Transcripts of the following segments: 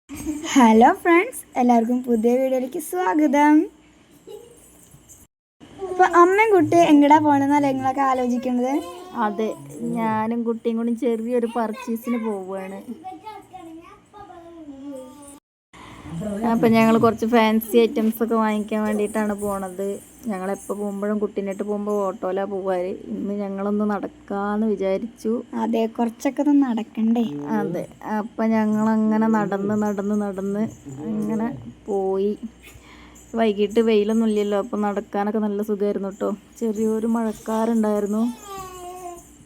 Hello friends, എല്ലാവർക്കും പുതിയ വീഡിയോയിലേക്ക് സ്വാഗതം. അപ്പോൾ അമ്മയും കുട്ടി എങ്ങടാ പോകണമെന്നല്ലേ നിങ്ങളൊക്കെ ആലോചിക്കുന്നത്? അതെ, ഞാനും കുട്ടിയും കൂടി ചെറിയൊരു പർച്ചേസിന് പോവുകയാണ്. അപ്പം ഞങ്ങൾ കുറച്ച് ഫാൻസി ഐറ്റംസ് ഒക്കെ വാങ്ങിക്കാൻ വേണ്ടിയിട്ടാണ് പോണത്. ഞങ്ങളെപ്പോൾ പോകുമ്പോഴും കുട്ടീനായിട്ട് പോകുമ്പോൾ ഓട്ടോയിലാണ് പോവാറ്. ഇന്ന് ഞങ്ങളൊന്ന് നടക്കാമെന്ന് വിചാരിച്ചു. അതെ, കുറച്ചൊക്കെ ഒന്ന് നടക്കണ്ടേ? അതെ, അപ്പം ഞങ്ങളങ്ങനെ നടന്ന് അങ്ങനെ പോയി. വൈകിട്ട് വെയിലൊന്നും ഇല്ലല്ലോ, അപ്പം നടക്കാനൊക്കെ നല്ല സുഖമായിരുന്നു കേട്ടോ. ചെറിയൊരു മഴക്കാറുണ്ടായിരുന്നു,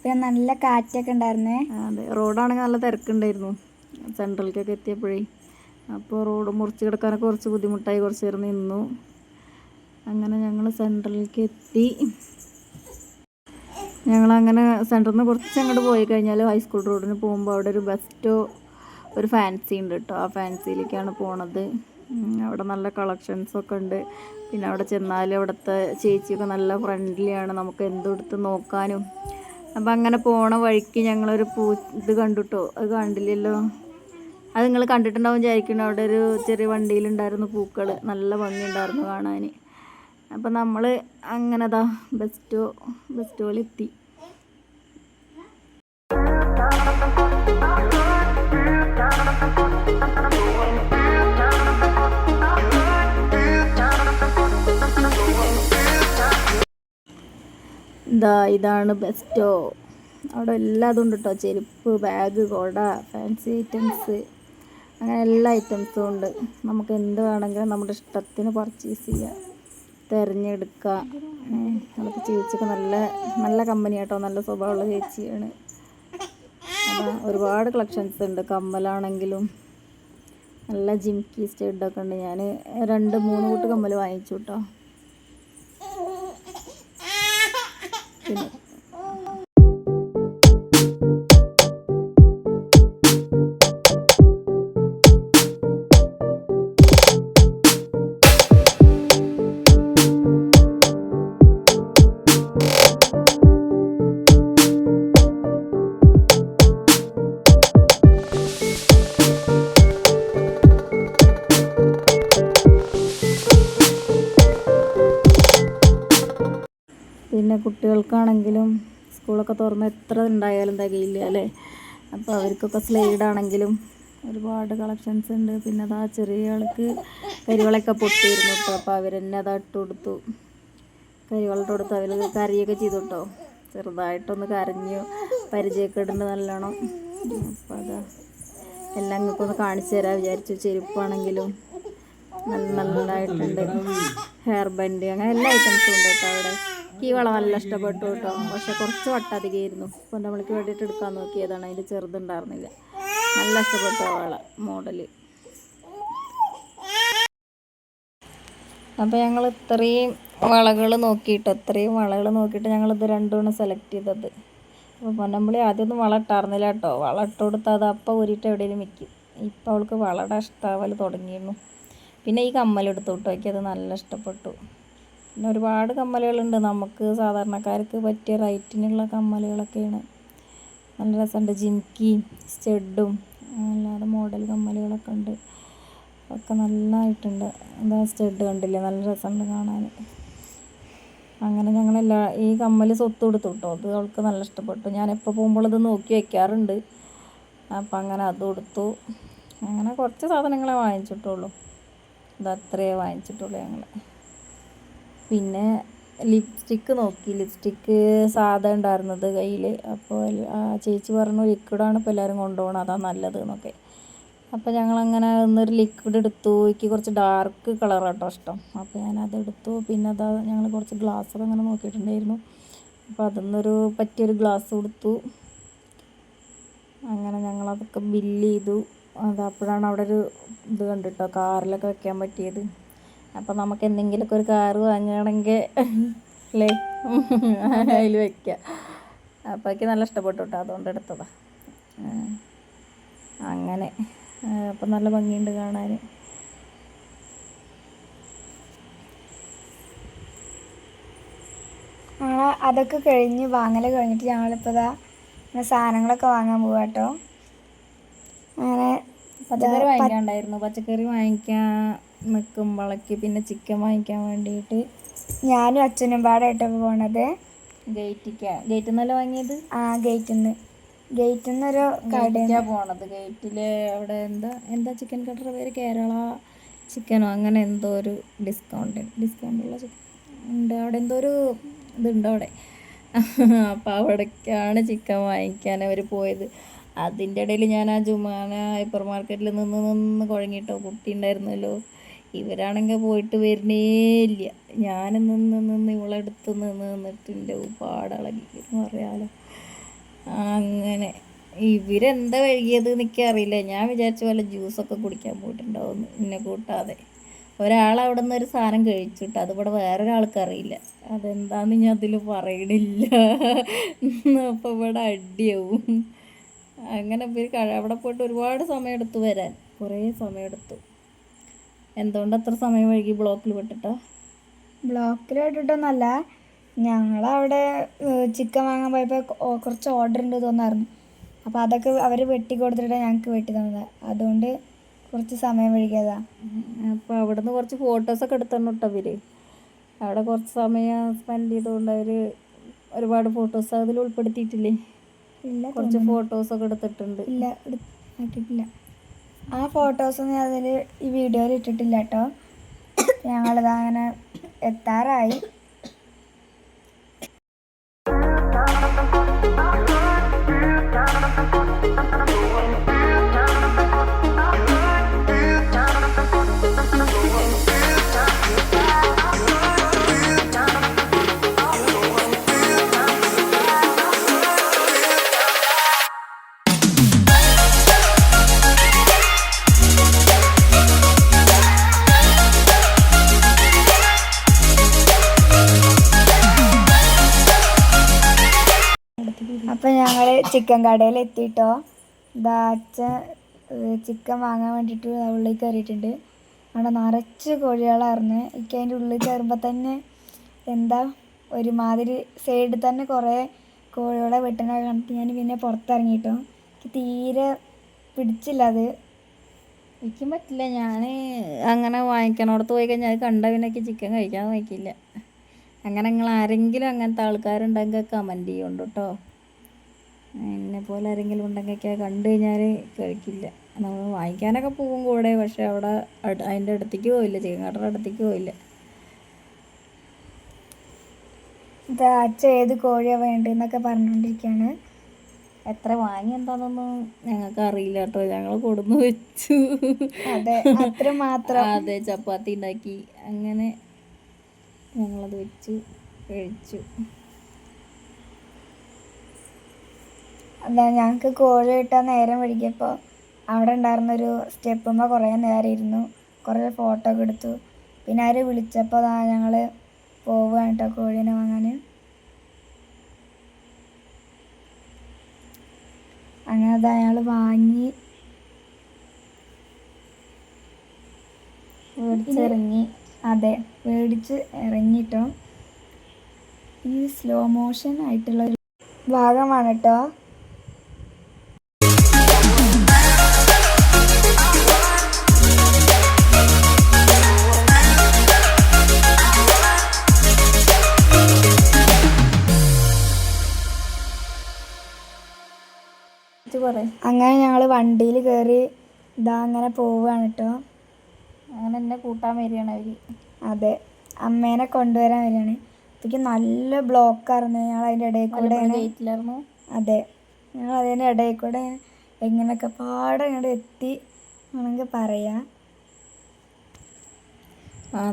പിന്നെ നല്ല കാറ്റൊക്കെ ഉണ്ടായിരുന്നേ. അതെ, റോഡാണെങ്കിൽ നല്ല തിരക്കുണ്ടായിരുന്നു സെൻട്രലിലേക്കൊക്കെ എത്തിയപ്പോഴേ. അപ്പോൾ റോഡ് മുറിച്ച് കിടക്കാനൊക്കെ കുറച്ച് ബുദ്ധിമുട്ടായി, കുറച്ച് നേരം നിന്നു. അങ്ങനെ ഞങ്ങൾ സെൻട്രലിലേക്ക് എത്തി. ഞങ്ങളങ്ങനെ സെൻറ്ററിൽ നിന്ന് കുറച്ച് അങ്ങോട്ട് പോയി കഴിഞ്ഞാൽ ഹൈസ്കൂൾ റോഡിന് പോകുമ്പോൾ അവിടെ ഒരു ബെസ്റ്റോ ഒരു ഫാൻസി ഉണ്ട് കേട്ടോ. ആ ഫാൻസിയിലേക്കാണ് പോണത്. അവിടെ നല്ല കളക്ഷൻസൊക്കെ ഉണ്ട്. പിന്നെ അവിടെ ചെന്നാൽ അവിടുത്തെ ചേച്ചിയൊക്കെ നല്ല ഫ്രണ്ട്ലിയാണ്, നമുക്ക് എന്തെടുത്ത് നോക്കാനും. അപ്പം അങ്ങനെ പോണ വഴിക്ക് ഞങ്ങളൊരു ഇത് കണ്ടു കേട്ടോ. അത് കണ്ടില്ലല്ലോ, അത് നിങ്ങൾ കണ്ടിട്ടുണ്ടാവും വിചാരിക്കുന്നു. അവിടെ ഒരു ചെറിയ വണ്ടിയിലുണ്ടായിരുന്നു പൂക്കൾ, നല്ല ഭംഗിയുണ്ടായിരുന്നു കാണാൻ. അപ്പം നമ്മൾ അങ്ങനെ ബെസ്റ്റോയിലെത്തി. ഇതാണ് ബെസ്റ്റോ. അവിടെ എല്ലാതും ഉണ്ട് കേട്ടോ. ചെരുപ്പ്, ബാഗ്, കുട, ഫാൻസി ഐറ്റംസ്, അങ്ങനെ എല്ലാ ഐറ്റംസും ഉണ്ട്. നമുക്ക് എന്ത് വേണമെങ്കിലും നമ്മുടെ ഇഷ്ടത്തിന് പർച്ചേസ് ചെയ്യാം, തിരഞ്ഞെടുക്കുക. അവിടുത്തെ ചേച്ചിയൊക്കെ നല്ല കമ്പനി കേട്ടോ, നല്ല സ്വഭാവമുള്ള ചേച്ചിയാണ്. അപ്പം ഒരുപാട് കളക്ഷൻസ് ഉണ്ട്. കമ്മലാണെങ്കിലും നല്ല ജിംകി സ്റ്റഡൊക്കെ ഉണ്ട്. ഞാൻ 2-3 കൂട്ട് കമ്മൽ വാങ്ങിച്ചു കേട്ടോ. പിന്നെ പിന്നെ കുട്ടികൾക്കാണെങ്കിലും സ്കൂളൊക്കെ തുറന്ന് എത്ര ഉണ്ടായാലും തികയില്ല അല്ലേ. അപ്പോൾ അവർക്കൊക്കെ സ്ലൈഡാണെങ്കിലും ഒരുപാട് കളക്ഷൻസ് ഉണ്ട്. പിന്നെ അതാ ചെറിയ ആൾക്ക് കരിവളയൊക്കെ പൊട്ടിയിരുന്നു കേട്ടോ. അപ്പോൾ അവർ തന്നെ അതാ ഇട്ട് കൊടുത്തു, കരിവളിട്ട് കൊടുത്തു. അവർ കരയൊക്കെ ചെയ്തു കേട്ടോ. ചെറുതായിട്ടൊന്ന് കരഞ്ഞു, പരിചയപ്പെടുന്നുണ്ട് നല്ലോണം. അപ്പോൾ അതാ എല്ലാം നിങ്ങൾക്കൊന്ന് കാണിച്ചു തരാൻ വിചാരിച്ചു. ചെരുപ്പാണെങ്കിലും നല്ലതായിട്ടുണ്ട്. ഹെയർ ബാൻഡ്, അങ്ങനെ എല്ലാ ഐറ്റംസും ഉണ്ട് കേട്ടോ അവിടെ. ഈ വള നല്ല ഇഷ്ടപ്പെട്ടു കേട്ടോ. പക്ഷെ കുറച്ച് വട്ടധികമായിരുന്നു. അപ്പോൾ നമ്മൾക്ക് വേണ്ടിയിട്ട് എടുക്കാൻ നോക്കിയതാണ്, അതിൻ്റെ ചെറുതുണ്ടായിരുന്നില്ല. നല്ല ഇഷ്ടപ്പെട്ടു ആ വള മോഡല്. അപ്പോൾ ഞങ്ങൾ ഇത്രയും വളകൾ നോക്കിയിട്ട് ഞങ്ങളിത് 2 സെലക്ട് ചെയ്തത്. അപ്പോൾ പൊന്നമ്പളി ആദ്യമൊന്നും വള ഇട്ടായിരുന്നില്ല കേട്ടോ. വള ഇട്ട് കൊടുത്താൽ അത് അപ്പം ഊരിയിട്ട് എവിടെയെങ്കിലും വയ്ക്കും. ഇപ്പോൾ അവൾക്ക് വളയുടെ ഇഷ്ടാവൽ തുടങ്ങിയിരുന്നു. പിന്നെ ഈ കമ്മലെടുത്തു കേട്ടോ, എനിക്കത് നല്ല ഇഷ്ടപ്പെട്ടു. പിന്നെ ഒരുപാട് കമ്മലുകളുണ്ട്, നമുക്ക് സാധാരണക്കാർക്ക് പറ്റിയ റൈറ്റിനുള്ള കമ്മലുകളൊക്കെയാണ്. നല്ല രസമുണ്ട്. ജിംക്കി സ്റ്റഡും അല്ലാതെ മോഡൽ കമ്മലുകളൊക്കെ ഉണ്ട്. ഒക്കെ നല്ലതായിട്ടുണ്ട്. എന്താ സ്റ്റഡ് കണ്ടില്ലേ, നല്ല രസമുണ്ട് കാണാൻ. അങ്ങനെ ഈ കമ്മൽ സ്വത്ത് കൊടുത്തു കേട്ടോ. അത് അവൾക്ക് നല്ല ഇഷ്ടപ്പെട്ടു. ഞാൻ എപ്പോൾ പോകുമ്പോൾ ഇത് നോക്കി വയ്ക്കാറുണ്ട്. അപ്പം അങ്ങനെ അത് കൊടുത്തു. അങ്ങനെ കുറച്ച് സാധനങ്ങളെ വാങ്ങിച്ചിട്ടുള്ളൂ. അത്രയേ വാങ്ങിച്ചിട്ടുള്ളൂ ഞങ്ങൾ. പിന്നെ ലിപ്സ്റ്റിക്ക് നോക്കി. ലിപ്സ്റ്റിക്ക് സാധാ ഉണ്ടായിരുന്നത് കയ്യിൽ. അപ്പോൾ ചേച്ചി പറഞ്ഞു ലിക്വിഡാണ് ഇപ്പോൾ എല്ലാവരും കൊണ്ടുപോകണം, അതാണ് നല്ലത് എന്നൊക്കെ. അപ്പോൾ ഞങ്ങളങ്ങനെ ഒന്നൊരു ലിക്വിഡ് എടുത്തു. എനിക്ക് കുറച്ച് ഡാർക്ക് കളറാട്ടോ ഇഷ്ടം. അപ്പോൾ ഞാനതെടുത്തു. പിന്നെ ഞങ്ങൾ കുറച്ച് ഗ്ലാസ്സൊക്കെ അങ്ങനെ നോക്കിയിട്ടുണ്ടായിരുന്നു. അപ്പോൾ അതിന്നൊരു പറ്റിയൊരു ഗ്ലാസ് കൊടുത്തു. അങ്ങനെ ഞങ്ങളതൊക്കെ ബില്ല് ചെയ്തു. അപ്പോഴാണ് അവിടെ ഒരു ഇത് കണ്ടിട്ടോ, കാറിലൊക്കെ വെക്കാൻ പറ്റിയത്. അപ്പോൾ നമുക്ക് എന്തെങ്കിലുമൊക്കെ ഒരു കാറ് വാങ്ങുകയാണെങ്കിൽ അല്ലേ അതിൽ വയ്ക്കാം. അപ്പോൾ എനിക്ക് നല്ല ഇഷ്ടപ്പെട്ടു കേട്ടോ, അതുകൊണ്ട് എടുത്തതാണ്. അങ്ങനെ അപ്പം നല്ല ഭംഗിയുണ്ട് കാണാൻ. അതൊക്കെ വാങ്ങൽ കഴിഞ്ഞിട്ട് ഞങ്ങളിപ്പോൾ സാധനങ്ങളൊക്കെ വാങ്ങാൻ പോവാം കേട്ടോ. അങ്ങനെ പച്ചക്കറി വാങ്ങിക്കാണ്ടായിരുന്നു. പച്ചക്കറി വാങ്ങിക്കാൻ നിൽക്കുമ്പോഴേക്ക് പിന്നെ ചിക്കൻ വാങ്ങിക്കാൻ വേണ്ടിയിട്ട് ഞാനും അച്ഛനും പാടായിട്ടാണ് പോണത്. ഗേറ്റിൽ നിന്നല്ല വാങ്ങിയത്? ആ ഗേറ്റിൽ നിന്നൊരു കടയാണ് പോണത്. ഗേറ്റിൽ അവിടെ എന്താ ചിക്കൻ കടയുടെ പേര്? കേരള ചിക്കനോ അങ്ങനെ എന്തോ ഒരു ഡിസ്കൗണ്ടുള്ള ചിക്കൻ ഉണ്ട് അവിടെ, എന്തോ ഒരു ഇതുണ്ട് അവിടെ. അപ്പോൾ അവിടേക്കാണ് ചിക്കൻ വാങ്ങിക്കാൻ അവർ പോയത്. അതിൻ്റെ ഇടയിൽ ഞാൻ ആ ജുമാന ഹൈപ്പർ മാർക്കറ്റിൽ നിന്ന് കുഴങ്ങിയിട്ടോ. കുട്ടി ഉണ്ടായിരുന്നല്ലോ. ഇവരാണെങ്കിൽ പോയിട്ട് വരുന്നേ ഇല്ല. ഞാൻ നിന്ന് ഇവളെടുത്ത് നിന്നിട്ട് എൻ്റെ പാടളകി പറയാലോ. അങ്ങനെ ഇവരെന്താ വൈകിയത് എനിക്കറിയില്ല. ഞാൻ വിചാരിച്ച പോലെ ജ്യൂസൊക്കെ കുടിക്കാൻ പോയിട്ടുണ്ടാവുമെന്ന്, എന്നെ കൂട്ടാതെ. ഒരാളവിടെ നിന്ന് ഒരു സാധനം കഴിച്ചിട്ട് അതിവിടെ വേറൊരാൾക്ക് അറിയില്ല. അതെന്താന്ന് ഞാൻ അതിൽ പറയണില്ല. അപ്പോൾ ഇവിടെ അടിയാവും. അങ്ങനെ അവിടെ പോയിട്ട് ഒരുപാട് സമയമെടുത്തു വരാൻ, കുറേ സമയമെടുത്തു. എന്തുകൊണ്ട് അത്ര സമയം വൈകി? ബ്ലോക്കിൽ വിട്ടിട്ടൊന്നല്ല, ഞങ്ങളവിടെ ചിക്കൻ വാങ്ങാൻ പോയപ്പോൾ കുറച്ച് ഓർഡർ ഉണ്ട് തോന്നായിരുന്നു. അപ്പോൾ അതൊക്കെ അവർ വെട്ടി കൊടുത്തിട്ട് ഞങ്ങൾക്ക് വെട്ടി തന്നത്, അതുകൊണ്ട് കുറച്ച് സമയം വൈകിയതാ. അപ്പോൾ അവിടുന്ന് കുറച്ച് ഫോട്ടോസൊക്കെ എടുത്തണം കേട്ടോ അവർ. അവിടെ കുറച്ച് സമയം സ്പെൻഡ് ചെയ്തുകൊണ്ട് അവർ ഒരുപാട് ഫോട്ടോസ് അതിൽ ഉൾപ്പെടുത്തിയിട്ടില്ലേ? ഇല്ല, കുറച്ച് ഫോട്ടോസൊക്കെ എടുത്തിട്ടുണ്ട്. ഇല്ല, ഇട്ടിട്ടില്ല. ആ ഫോട്ടോസൊന്നും ഞാൻ അതിൽ ഈ വീഡിയോയിൽ ഇട്ടിട്ടില്ല കേട്ടോ. ഞങ്ങളിതാ അങ്ങനെ എത്താറായി. അപ്പം ഞങ്ങൾ ചിക്കൻ കടയിൽ എത്തിയിട്ടോ. ഇതാ അച്ഛൻ ചിക്കൻ വാങ്ങാൻ വേണ്ടിയിട്ട് ഉള്ളിൽ കയറിയിട്ടുണ്ട്. അവിടെ നിറച്ച് കോഴികളായിരുന്നു. എനിക്ക് അതിൻ്റെ ഉള്ളിൽ കയറുമ്പോൾ തന്നെ എന്താ ഒരുമാതിരി സൈഡിൽ തന്നെ കുറേ കോഴികളെ വെട്ടുന്ന കണ്ടിട്ട് ഞാൻ പിന്നെ പുറത്തിറങ്ങിയിട്ടോ. എനിക്ക് തീരെ പിടിച്ചില്ല അത്. എനിക്കും പറ്റില്ല. ഞാൻ അങ്ങനെ വാങ്ങിക്കണോടത്ത് പോയി കഴിഞ്ഞാൽ അത് കണ്ട പിന്നെ എനിക്ക് ചിക്കൻ കഴിക്കാൻ വയ്ക്കില്ല. അങ്ങനെ നിങ്ങൾ ആരെങ്കിലും അങ്ങനത്തെ ആൾക്കാരുണ്ടെങ്കിൽ കമൻറ്റ് ചെയ്യുന്നുണ്ട് കേട്ടോ. എന്നെപ്പോലെ ആരെങ്കിലും ഉണ്ടെങ്കിൽ കണ്ടു കഴിഞ്ഞാൽ കഴിക്കില്ല. നമ്മൾ വാങ്ങിക്കാനൊക്കെ പോകും കൂടെ, പക്ഷെ അവിടെ അതിൻ്റെ അടുത്തേക്ക് പോയില്ല, ചിക്കൻ കടയുടെ അടുത്തേക്ക് പോയില്ല. ഇത് അച്ഛൻ ഏത് കോഴിയാണ് വേണ്ടതെന്നൊക്കെ പറഞ്ഞുകൊണ്ടിരിക്കുകയാണ്. എത്ര വാങ്ങി എന്താണെന്നൊന്നും ഞങ്ങൾക്ക് അറിയില്ല കേട്ടോ. ഞങ്ങൾ കൊടുന്ന് വെച്ചു. അതെ, അത്ര മാത്രം. അതെ, ചപ്പാത്തി ഉണ്ടാക്കി അങ്ങനെ ഞങ്ങളത് വെച്ചു കഴിച്ചു. അതാ ഞങ്ങൾക്ക് കോഴി കിട്ടാൻ നേരം വൈകിയപ്പോൾ അവിടെ ഉണ്ടായിരുന്നൊരു സ്റ്റെപ്പുമ്പോൾ കുറേ നേരം ഇരുന്നു, കുറേ ഫോട്ടോ ഒക്കെ എടുത്തു. പിന്നെ ആര് വിളിച്ചപ്പോൾ ഞങ്ങൾ പോവുകയാണ് കേട്ടോ കോഴീനെ വാങ്ങാൻ. അങ്ങനെ അതാ ഞങ്ങൾ വാങ്ങി മേടിച്ചിറങ്ങി. അതെ, മേടിച്ച് ഇറങ്ങിട്ടോ. ഈ സ്ലോ മോഷൻ ആയിട്ടുള്ള ഒരു ഭാഗമാണ് കേട്ടോ. അങ്ങനെ ഞങ്ങൾ വണ്ടിയിൽ കയറി ഇതാ അങ്ങനെ പോവുകയാണ് കേട്ടോ. അങ്ങനെ എന്നെ കൂട്ടാൻ വരികയാണ് അവർ. അതെ, അമ്മേനെ കൊണ്ടുവരാൻ വരികയാണ്. അപ്പോഴേക്ക് നല്ല ബ്ലോക്കായിരുന്നു. ഞങ്ങൾ അതിൻ്റെ ഇടയിൽ കൂടെ അതെ, ഞങ്ങൾ അതിൻ്റെ ഇടയിൽ കൂടെ എങ്ങനെയൊക്കെ പാടെ ഇങ്ങോട്ട് എത്തി ആണെങ്കിൽ പറയാം.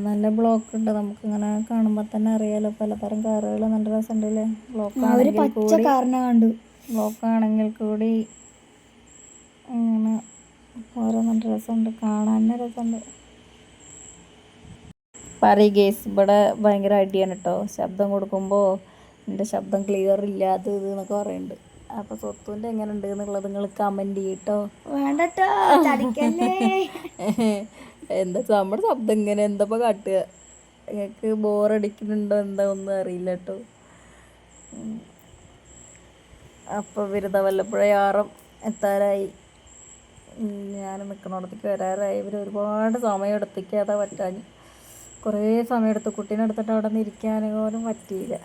നല്ല ബ്ലോക്ക് ഉണ്ട്. നമുക്കിങ്ങനെ കാണുമ്പോൾ തന്നെ അറിയാലോ, പലതരം കാറുകൾ നല്ല രസമുണ്ടല്ലേ. ബ്ലോക്ക് ആണെങ്കിൽ കൂടി അങ്ങനെ ഓരോ നല്ല രസമുണ്ട്, കാണാൻ രസമുണ്ട്. പറയ് ഗേസ്, ഇവിടെ ഭയങ്കര അടിയാണ് കേട്ടോ. ശബ്ദം കൊടുക്കുമ്പോൾ എൻ്റെ ശബ്ദം ക്ലിയർ ഇല്ല, അത് ഇത് എന്നൊക്കെ പറയുന്നുണ്ട്. അപ്പോൾ സ്വത്തുവിൻ്റെ എങ്ങനെ ഉണ്ട് എന്നുള്ളത് നിങ്ങൾ കമൻറ്റ് ചെയ്യട്ടോ. വേണ്ടട്ടോ, എന്താ നമ്മുടെ ശബ്ദം ഇങ്ങനെ എന്താ കാട്ടുക? നിങ്ങൾക്ക് ബോറടിക്കുന്നുണ്ടോ എന്താ ഒന്നും അറിയില്ല കേട്ടോ. അപ്പോൾ വിരുദ്ധ വല്ലപ്പുഴ യാറം എത്താറായി. ഞാൻ നിൽക്കുന്നിടത്തേക്ക് വരാറായി. ഇവർ ഒരുപാട് സമയം എടുത്തിക്കാതെ പറ്റാൻ, കുറേ സമയം എടുത്ത് കുട്ടീനെ എടുത്തിട്ട് അവിടെ നിന്ന് ഇരിക്കാൻ പോലും പറ്റിയില്ല.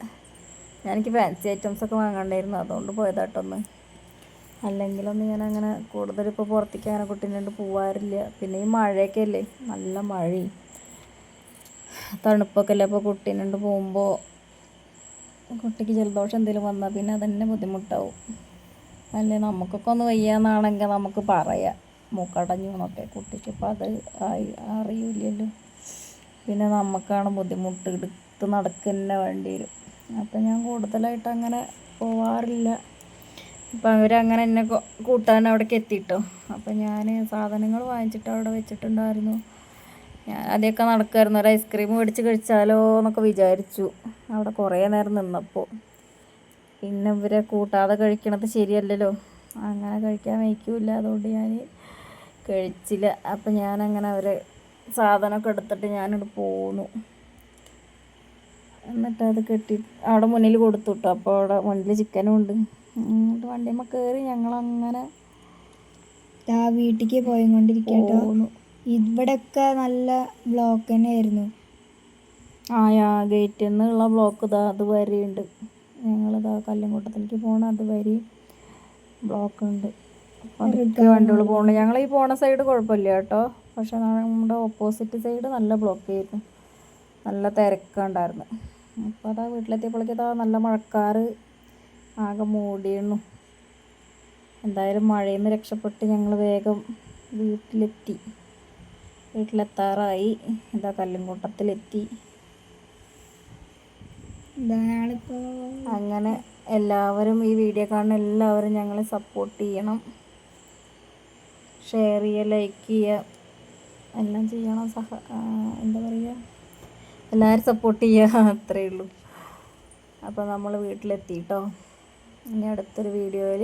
എനിക്ക് ഫാൻസി ഐറ്റംസൊക്കെ വാങ്ങണ്ടായിരുന്നു, അതുകൊണ്ട് പോയതായിട്ടൊന്ന്. അല്ലെങ്കിലൊന്നും ഞാൻ അങ്ങനെ കൂടുതൽ ഇപ്പോൾ പുറത്തേക്ക് അങ്ങനെ കുട്ടീനെ കൊണ്ട് പോവാറില്ല. പിന്നെ ഈ മഴയൊക്കെ അല്ലേ, നല്ല മഴയും തണുപ്പൊക്കെ അല്ലേ. അപ്പോൾ കുട്ടീനെ കൊണ്ട് പോകുമ്പോൾ കുട്ടിക്ക് ജലദോഷം എന്തെങ്കിലും വന്നാൽ പിന്നെ അതന്നെ ബുദ്ധിമുട്ടാവും. അല്ലേ നമുക്കൊക്കെ ഒന്ന് വയ്യാന്നാണെങ്കിൽ നമുക്ക് പറയാം മൂക്കടഞ്ഞു എന്നൊക്കെ. കുട്ടിക്കിപ്പോൾ അത് അറിയില്ലല്ലോ. പിന്നെ നമുക്കാണ് ബുദ്ധിമുട്ട്, എടുത്ത് നടക്കുന്ന വേണ്ടി വരും. അപ്പം ഞാൻ കൂടുതലായിട്ട് അങ്ങനെ പോവാറില്ല. അപ്പം അവരങ്ങനെ എന്നെ കൂട്ടാൻ അവിടേക്ക് എത്തിയിട്ടോ. അപ്പം ഞാൻ സാധനങ്ങൾ വാങ്ങിച്ചിട്ട് അവിടെ വെച്ചിട്ടുണ്ടായിരുന്നു. ഞാൻ ആദ്യമൊക്കെ നടക്കുമായിരുന്നു. ഒരു ഐസ്ക്രീം മേടിച്ച് കഴിച്ചാലോ എന്നൊക്കെ വിചാരിച്ചു അവിടെ കുറേ നേരം നിന്നപ്പോൾ. പിന്നെ ഇവരെ കൂട്ടാതെ കഴിക്കണത് ശരിയല്ലല്ലോ, അങ്ങനെ കഴിക്കാൻ വയ്ക്കില്ല. അതുകൊണ്ട് ഞാൻ കഴിച്ചില്ല. അപ്പം ഞാനങ്ങനെ അവരെ സാധനമൊക്കെ എടുത്തിട്ട് ഞാനിവിടെ പോന്നു. എന്നിട്ട് അത് കെട്ടി അവിടെ മുന്നിൽ കൊടുത്തു കേട്ടോ. അപ്പോൾ അവിടെ മുന്നിൽ ചിക്കനും ഉണ്ട്. എന്നിട്ട് വണ്ടിയമ്മ കയറി ഞങ്ങളങ്ങനെ വീട്ടിലേക്ക് പോയിക്കൊണ്ടിരിക്കട്ടോ. പോന്നു. ഇവിടെയൊക്കെ നല്ല ബ്ലോക്ക് തന്നെയായിരുന്നു. ഗേറ്റിൽ നിന്നുള്ള ബ്ലോക്ക് അത് വരെയുണ്ട്. ഞങ്ങളിതാ കല്ലുംകൂട്ടത്തിലേക്ക് പോകണം, അത് വരെ ബ്ലോക്ക് ഉണ്ട്. അതൊക്കെ വണ്ടികൾ പോകണം. ഞങ്ങൾ ഈ പോണ സൈഡ് കുഴപ്പമില്ല കേട്ടോ. പക്ഷെ നമ്മുടെ ഓപ്പോസിറ്റ് സൈഡ് നല്ല ബ്ലോക്ക് ആയിരുന്നു, നല്ല തിരക്കുണ്ടായിരുന്നു. അപ്പോൾ അതാ വീട്ടിലെത്തിയപ്പോഴേക്കും ഇതാ നല്ല മഴക്കാറ് ആകെ മൂടിയിരുന്നു. എന്തായാലും മഴയിൽ നിന്ന് രക്ഷപ്പെട്ട് ഞങ്ങൾ വേഗം വീട്ടിലെത്താറായി. ഇതാ കല്ലുംകൂട്ടത്തിലെത്തി. അങ്ങനെ എല്ലാവരും ഈ വീഡിയോ കാണുന്ന എല്ലാവരും ഞങ്ങളെ സപ്പോർട്ട് ചെയ്യണം, ഷെയർ ചെയ്യുക, ലൈക്ക് ചെയ്യുക, എല്ലാം ചെയ്യണം. എന്താ പറയുക, എല്ലാവരും സപ്പോർട്ട് ചെയ്യുക, അത്രയേ ഉള്ളൂ. അപ്പോൾ നമ്മൾ വീട്ടിലെത്തി കേട്ടോ. ഇനി അടുത്തൊരു വീഡിയോയിൽ